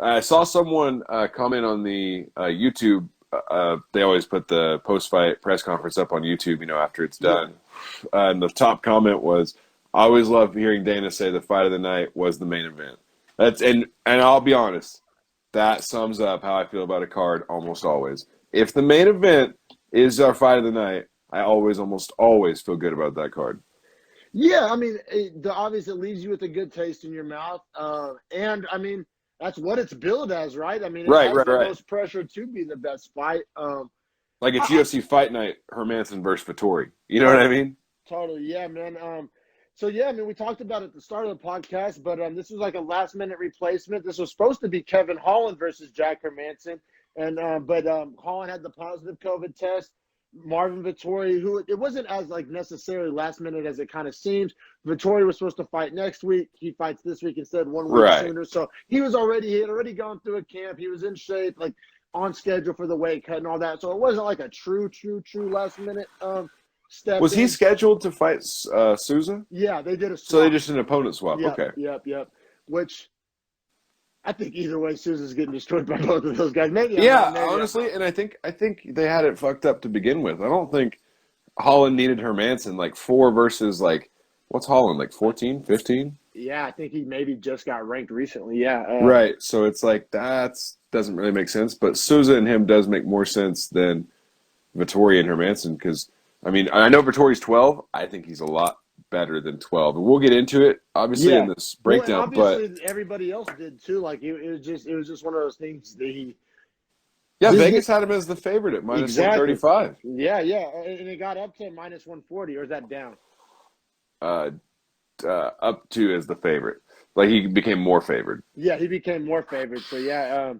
I saw someone comment on the YouTube. They always put the post-fight press conference up on YouTube, after it's Yeah. done. And the top comment was, "I always love hearing Dana say the fight of the night was the main event." And I'll be honest, that sums up how I feel about a card almost always. If the main event is our fight of the night, I almost always feel good about that card. Yeah, I mean, obviously it leaves you with a good taste in your mouth. And I mean, that's what it's billed as, right? I mean, it Right, has right, the right. most pressure to be the best fight. Like it's I UFC Fight Night, Hermansson versus Vettori. You know what I totally, mean? totally, yeah, man. So yeah, I mean, we talked about it at the start of the podcast, but this was like a last minute replacement. This was supposed to be Kevin Holland versus Jack Hermansson, and but Holland had the positive COVID test. Marvin Vettori, who it wasn't as like necessarily last minute as it kind of seems. Vettori was supposed to fight next week. He fights this week instead, 1 week Right. sooner. So he had already gone through a camp. He was in shape, like on schedule for the weight cut and all that. So it wasn't like a true last minute step Was he in. scheduled to fight Souza? Yeah, they did a So they swap. just an opponent swap. Yep, Okay. yep, yep. Which I think either way, Sousa's getting destroyed by both of those guys. Maybe I'm Yeah, wrong. Maybe I'm honestly, wrong. and I think they had it fucked up to begin with. I don't think Holland needed Hermansson like four versus like what's Holland like 14, 15? Yeah, I think he maybe just got ranked recently. Yeah. Right. So it's like that doesn't really make sense. But Souza and him does make more sense than Vittori and Hermansson because I mean I know Vittori's 12. I think he's a lot better than 12, and we'll get into it obviously in Yeah. this Well, and breakdown. But obviously everybody else did too. Like it was just one of those things that he yeah, this get Vegas had him as the favorite at minus exactly. 135. Yeah, yeah, and it got up to minus 140, or is that down? Uh, up to as the favorite. Like he became more favored. Yeah, he became more favored. So yeah,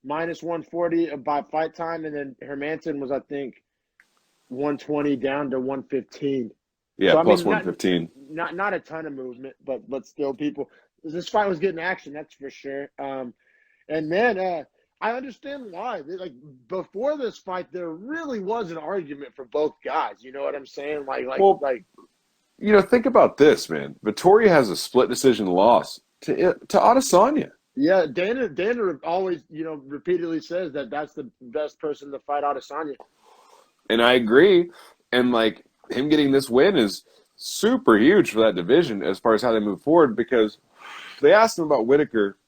minus 140 by fight time, and then Hermanson was I think 120 down to 115. Yeah, So I plus mean, 115. not a ton of movement, but still, people. This fight was getting action, that's for sure. And man, I understand why. Like before this fight, there really was an argument for both guys. You know what I'm saying? Well, Like. think about this, man. Vittoria has a split decision loss to Adesanya. Yeah, Dana always, repeatedly says that that's the best person to fight Adesanya. And I agree. And like him getting this win is super huge for that division as far as how they move forward because they asked him about Whitaker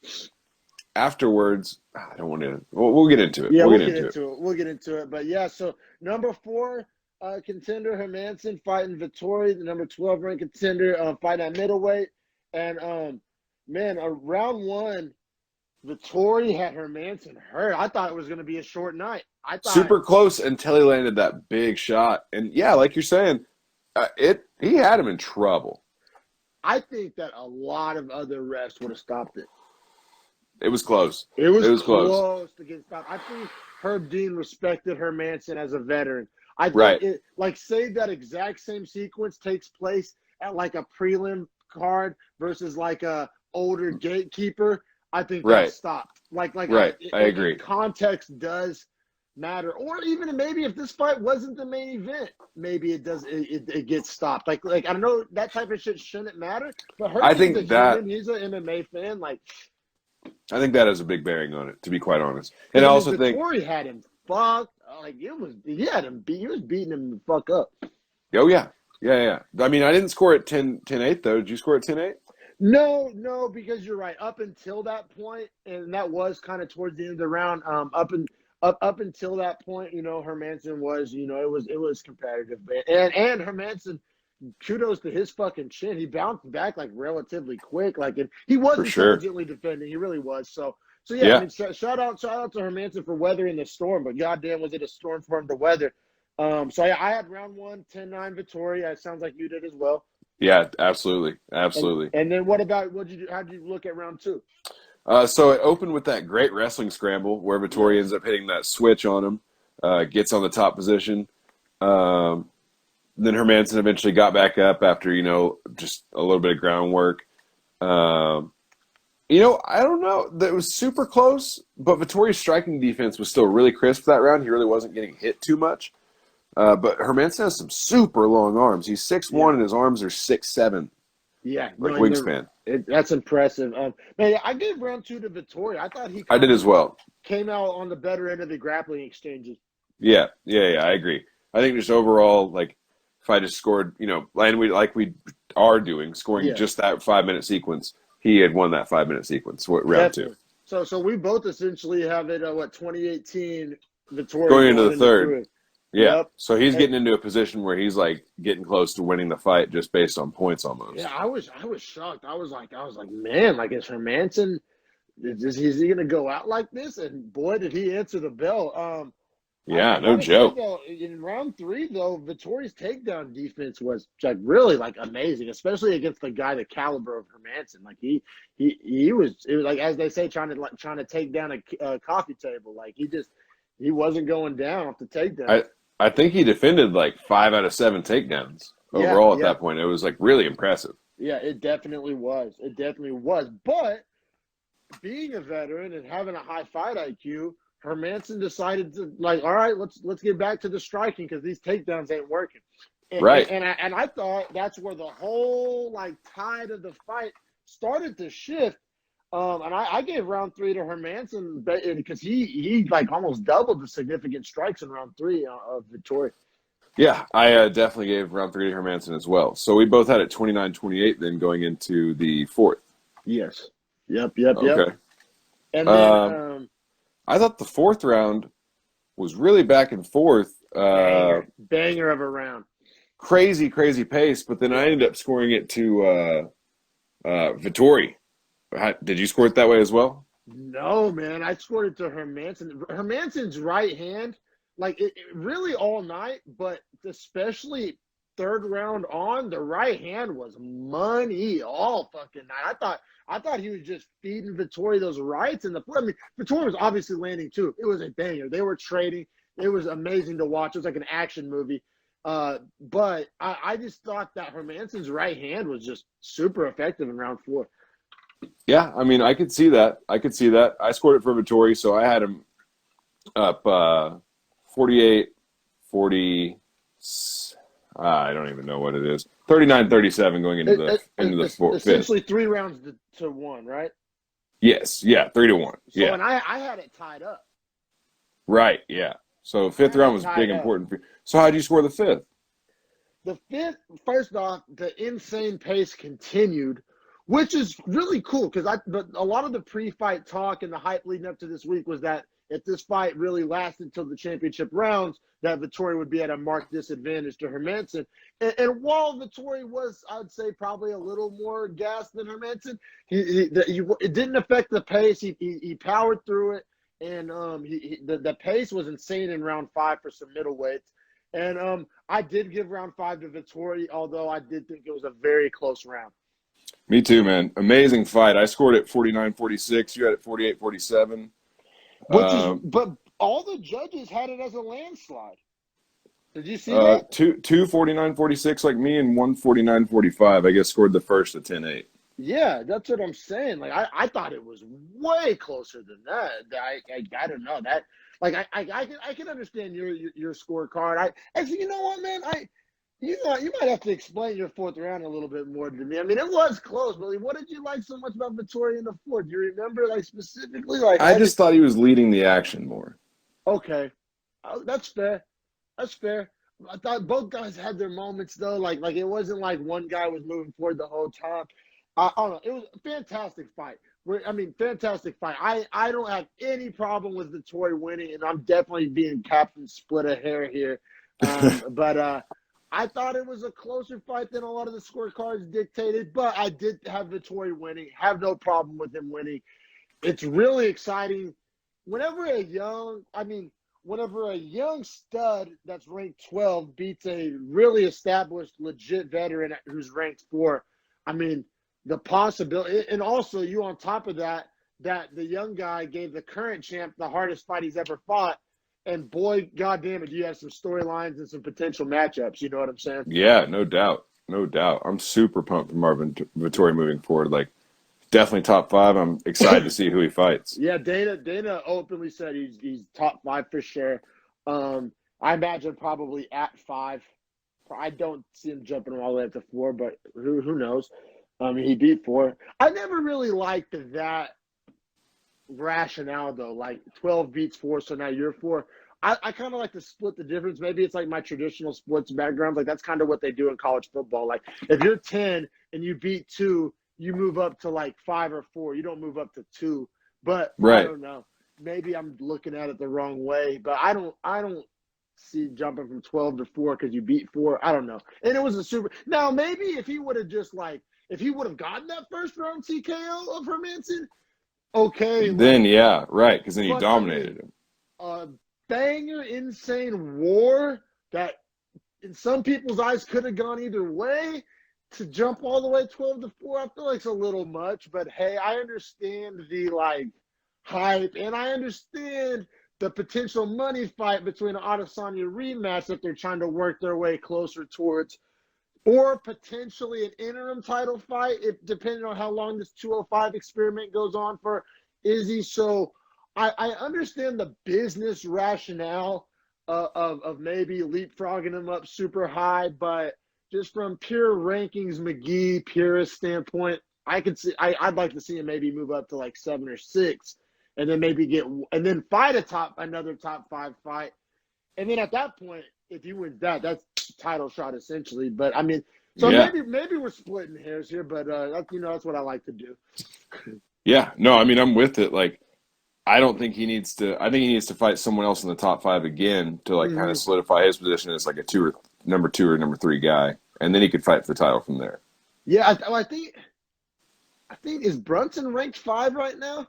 afterwards. I don't want to. We'll get into it. Yeah, We'll we'll get get into it. into it. We'll get into it. But yeah, so number 4 contender Hermansson fighting Vettori, the number 12 ranked contender fighting at middleweight. And man, round 1, Vettori had Hermansson hurt. I thought it was going to be a short night. I thought Super close until he landed that big shot. And yeah, like you're saying, he had him in trouble. I think that a lot of other refs would have stopped it. It was close. It was It was close. close to get stopped. I think Herb Dean respected Hermansson as a veteran. I think Right. it like say that exact same sequence takes place at like a prelim card versus like a older gatekeeper. I think Right. that's stopped. Like Right. I agree. context does matter. Or even maybe if this fight wasn't the main event, maybe it gets stopped. Like I don't know, that type of shit shouldn't matter. But I Herb Dean's a think that human. He's an MMA fan. I think that has a big bearing on it, to be quite honest. And Because I I mean, also think, Vettori had him fucked. Like he had him beat. He was beating him the fuck up. oh yeah, yeah. I mean, I didn't score it 10-8 though. Did you score it 10-8? No, because you're right. Up until that point, and that was kind of towards the end of the round. Up until that point, Hermansson was, it was competitive, and Hermansson, kudos to his fucking chin. He bounced back like relatively quick, and he was For sure. intelligently defending. He really was. So yeah, I Yeah. mean, shout out to Hermansson for weathering the storm, but goddamn, was it a storm for him to weather? So I had round 1, 10-9 Vettori. It sounds like you did as well. Yeah, absolutely. Absolutely. And then what about what you do? How did you look at round 2? So it opened with that great wrestling scramble where Vittori ends up hitting that switch on him, gets on the top position. Then Hermansson eventually got back up after, just a little bit of groundwork. I don't know. That was super close, but Vittori's striking defense was still really crisp that round. He really wasn't getting hit too much. But Hermansson has some super long arms. He's 6'1", and his arms are 6'7". Yeah, like no, wingspan. that's impressive. Man, I gave round 2 to Vettori. I thought he I did kind as of well. came out on the better end of the grappling exchanges. Yeah, I agree. I think just overall, like if I just scored, and we are doing, scoring Yeah, just that 5 minute sequence, he had won that 5 minute sequence. What round two? definitely. So we both essentially have it. 2018 Vettori Going into going the into third. three. Yeah. Yep. So he's And, getting into a position where he's like getting close to winning the fight just based on points yeah, almost. I was shocked. I was like, man, like is Hermanson is he gonna go out like this? And boy, did he answer the bell. I Yeah, no gotta say joke. though, in round 3 though, Vittori's takedown defense was like really like amazing, especially against the guy the caliber of Hermanson. Like he was it was like as they say trying to take down a coffee table. Like he wasn't going down off the takedowns. I I think he defended like 5 out of 7 takedowns Yeah, overall at yeah, that point. It was like really impressive. yeah. It definitely was. It definitely was. But being a veteran and having a high fight IQ, Hermanson decided to like, all right, let's get back to the striking because these takedowns ain't working. And, Right. and I thought that's where the whole like tide of the fight started to shift. And I gave round 3 to Hermanson because he like almost doubled the significant strikes in round 3 of Vittori. Yeah, I definitely gave round three to Hermanson as well. So we both had it 29-28 then going into the fourth. Yes. Yep. Okay. And then Um, I thought the fourth round was really back and forth. banger of a round. Crazy pace, but then I Yeah. ended up scoring it to Vittori. Did you score it that way as well? No, man. I scored it to Hermanson. Hermanson's right hand, like it really all night, but especially third round on, the right hand was money all fucking night. I thought he was just feeding Vittori those rights in the I mean, Vittori was obviously landing too. It was a banger. They were trading. It was amazing to watch. It was like an action movie. But I just thought that Hermanson's right hand was just super effective in round 4. Yeah, I mean, I could see that. I scored it for Vittori, so I had him up 48, 40. I don't even know what it is. 39-37 going into the fifth. Essentially 3 rounds to 1, right? Yes, yeah, 3-1. So, Yeah, and I had it tied up. right. Yeah. So I fifth had round it was big tied up. important for you. So how'd you score the fifth? The fifth, first off, the insane pace continued, which is really cool because but a lot of the pre-fight talk and the hype leading up to this week was that if this fight really lasted until the championship rounds, that Vettori would be at a marked disadvantage to Hermanson. And while Vettori was, I'd say, probably a little more gassed than Hermanson, it didn't affect the pace. He powered through it, and the pace was insane in round 5 for some middleweights. And I did give round 5 to Vettori, although I did think it was a very close round. Me too, man. Amazing fight. I scored it 49-46. You had it 48-47. But all the judges had it as a landslide. Did you see that? Two 49-46 like me and one 49-45. I guess scored the first at 10-8. Yeah, that's what I'm saying. Like I thought it was way closer than that. I don't know that. Like I can understand your scorecard. I actually, you know what, man? You might have to explain your fourth round a little bit more to me. I mean, it was close, but like, what did you like so much about Vittoria in the fourth? Do you remember, like specifically? Like I just thought he was leading the action more. okay, that's fair. That's fair. I thought both guys had their moments though. Like it wasn't like one guy was moving forward the whole time. I don't know. It was a fantastic fight. Fantastic fight. I don't have any problem with Vittori winning, and I'm definitely being captain split a hair here. But I thought it was a closer fight than a lot of the scorecards dictated. But I did have Vittori winning. Have no problem with him winning. It's really exciting. Whenever a young stud that's ranked 12 beats a really established, legit veteran who's ranked 4, I mean, the possibility, and also you on top of that the young guy gave the current champ the hardest fight he's ever fought. And boy, goddamn it, you have some storylines and some potential matchups. You know what I'm saying? Yeah, no doubt. No doubt. I'm super pumped for Marvin Vettori moving forward. Like, definitely top 5. I'm excited to see who he fights. Yeah, Dana openly said he's top 5 for sure. I imagine probably at 5. I don't see him jumping all the way up to 4, but who knows? I mean, he beat 4. I never really liked that rationale though. Like 12 beats 4, so now you're 4. I kind of like to split the difference. Maybe it's like my traditional sports background. Like that's kind of what they do in college football. Like if you're 10 and you beat 2, you move up to like 5 or 4. You don't move up to 2. But I Right. don't know. Maybe I'm looking at it the wrong way. But I don't see jumping from 12 to 4 because you beat 4. I don't know. And it was a super. Now maybe if he would have just like if he would have gotten that first round TKO of Hermanson, okay, Then like, yeah, right, because then you but I mean, dominated him. a banger, insane war that in some people's eyes could have gone either way. To jump all the way 12 to 4, I feel like it's a little much. But hey, I understand the like hype, and I understand the potential money fight between an Adesanya rematch that they're trying to work their way closer towards, or potentially an interim title fight, if depending on how long this 205 experiment goes on for Izzy. So I understand the business rationale of maybe leapfrogging him up super high, but just from pure rankings, McGee purist standpoint, I could see I'd like to see him maybe move up to like 7 or 6, and then maybe fight another top 5 fight, and then at that point, if he wins that, that's title shot essentially. But I mean, so Yeah. maybe we're splitting hairs here, but that's what I like to do. Yeah. No, I mean I'm with it. Like I don't think he needs to. I think he needs to fight someone else in the top 5 again to like kind of Mm-hmm. solidify his position as like a number 2 or number 3 guy, and then he could fight for the title from there. Yeah, I think is Brunson ranked 5 right now?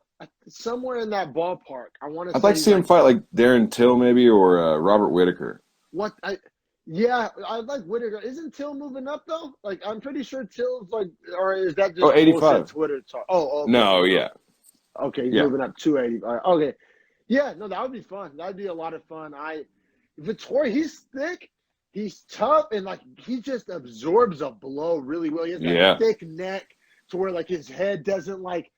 Somewhere in that ballpark. I want to I'd say like to he's see him like fight like Darren Till maybe or Robert Whitaker. what I. Yeah, I like Whitaker. Isn't Till moving up though? Like I'm pretty sure Till's like, or is that Oh, just bullshit 85. Twitter talk? Oh, okay, No, moving up. yeah, Okay, he's yeah, moving up 280. Okay, yeah, no, that would be fun. That'd be a lot of fun. Vittori, he's thick, he's tough, and like he just absorbs a blow really well. He has that yeah. thick neck to where like his head doesn't like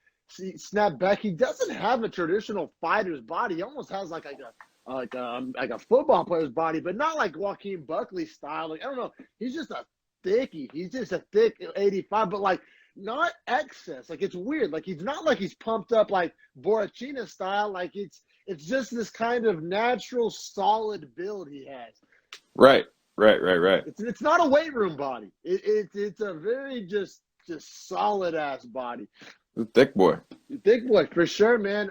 snap back. He doesn't have a traditional fighter's body. He almost has like a football player's body, but not like Joaquin Buckley style. Like I don't know, he's just a thickie. He's just a thick 85, but like not excess. Like it's weird. Like he's not like he's pumped up like Borachina style. Like it's just this kind of natural solid build he has. Right, right, right, right. It's not a weight room body. It's a very just solid ass body. The thick boy. Big boy for sure, man.